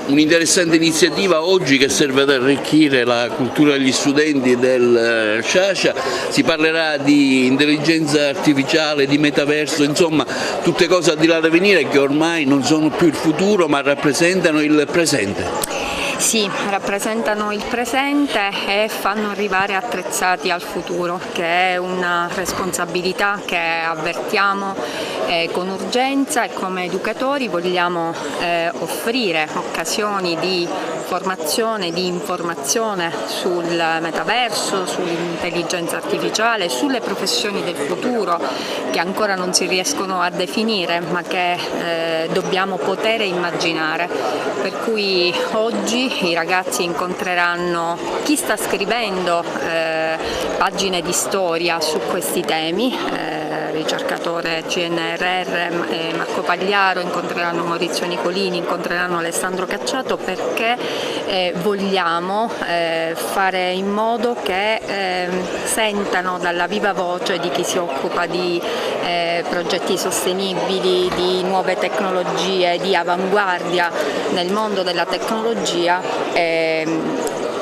un'interessante iniziativa oggi che serve ad arricchire la cultura degli studenti del Sciascia. Si parlerà di intelligenza artificiale, di metaverso, insomma tutte cose al di là da venire che ormai non sono più il futuro ma rappresentano il presente. Sì, rappresentano il presente e fanno arrivare attrezzati al futuro, che è una responsabilità che avvertiamo con urgenza e come educatori vogliamo offrire occasioni di formazione, di informazione sul metaverso, sull'intelligenza artificiale, sulle professioni del futuro che ancora non si riescono a definire ma che dobbiamo poter immaginare. Per cui oggi i ragazzi incontreranno chi sta scrivendo pagine di storia su questi temi, ricercatore CNRR Marco Pagliaro, incontreranno Maurizio Nicolini, incontreranno Alessandro Cacciato, perché vogliamo fare in modo che sentano dalla viva voce di chi si occupa di progetti sostenibili, di nuove tecnologie, di avanguardia nel mondo della tecnologia,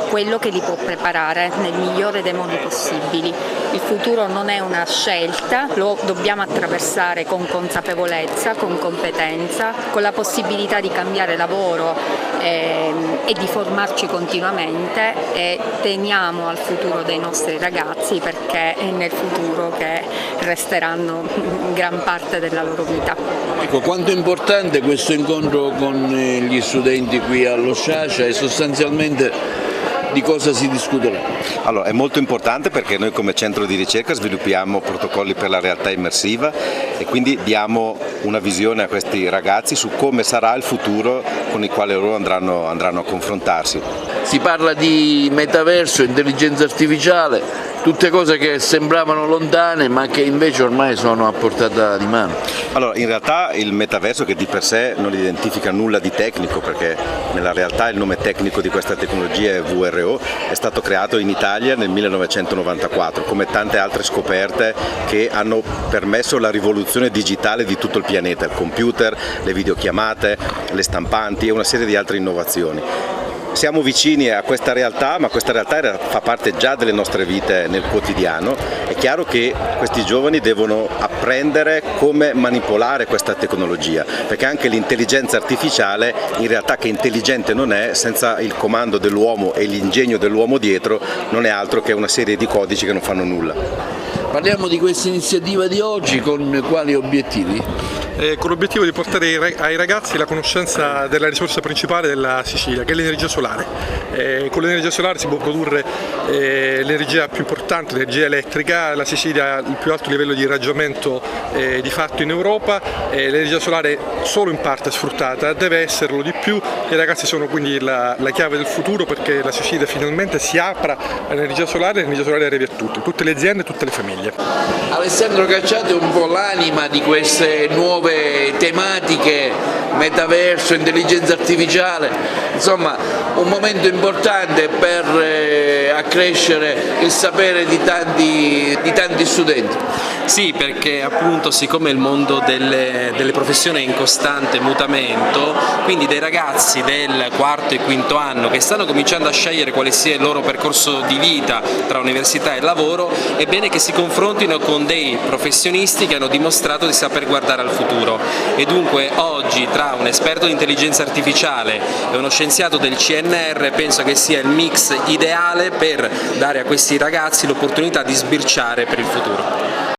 quello che li può preparare nel migliore dei modi possibili. Il futuro non è una scelta, lo dobbiamo attraversare con consapevolezza, con competenza, con la possibilità di cambiare lavoro e di formarci continuamente, e teniamo al futuro dei nostri ragazzi, perché è nel futuro che resteranno gran parte della loro vita. Ecco, quanto è importante questo incontro con gli studenti qui allo Sciascia e sostanzialmente di cosa si discuterà? Allora, è molto importante perché noi come centro di ricerca sviluppiamo protocolli per la realtà immersiva e quindi diamo una visione a questi ragazzi su come sarà il futuro con il quale loro andranno a confrontarsi. Si parla di metaverso, intelligenza artificiale, tutte cose che sembravano lontane ma che invece ormai sono a portata di mano. Allora, in realtà il metaverso, che di per sé non identifica nulla di tecnico, perché nella realtà il nome tecnico di questa tecnologia è VRO, è stato creato in Italia nel 1994, come tante altre scoperte che hanno permesso la rivoluzione digitale di tutto il pianeta, il computer, le videochiamate, le stampanti e una serie di altre innovazioni. Siamo vicini a questa realtà, ma questa realtà fa parte già delle nostre vite nel quotidiano. È chiaro che questi giovani devono apprendere come manipolare questa tecnologia, perché anche l'intelligenza artificiale, in realtà, che intelligente non è, senza il comando dell'uomo e l'ingegno dell'uomo dietro, non è altro che una serie di codici che non fanno nulla. Parliamo di questa iniziativa di oggi con quali obiettivi? Con l'obiettivo di portare ai ragazzi la conoscenza della risorsa principale della Sicilia, che è l'energia solare. Con l'energia solare si può produrre l'energia più importante, l'energia elettrica. La Sicilia ha il più alto livello di irraggiamento di fatto in Europa, l'energia solare solo in parte sfruttata, deve esserlo di più. I ragazzi sono quindi la chiave del futuro, perché la Sicilia finalmente si apra all'energia solare e l'energia solare arrivi a tutte le aziende e tutte le famiglie. Alessandro Cacciato è un po' l'anima di queste nuove tematiche, metaverso, intelligenza artificiale, insomma un momento importante per accrescere il sapere di tanti studenti. Sì, perché appunto siccome il mondo delle professioni è in costante mutamento, quindi dei ragazzi del quarto e quinto anno che stanno cominciando a scegliere quale sia il loro percorso di vita tra università e lavoro, è bene che si confrontino con dei professionisti che hanno dimostrato di saper guardare al futuro, e dunque oggi tra un esperto di intelligenza artificiale e uno scienziato del CNR penso che sia il mix ideale per dare a questi ragazzi l'opportunità di sbirciare per il futuro.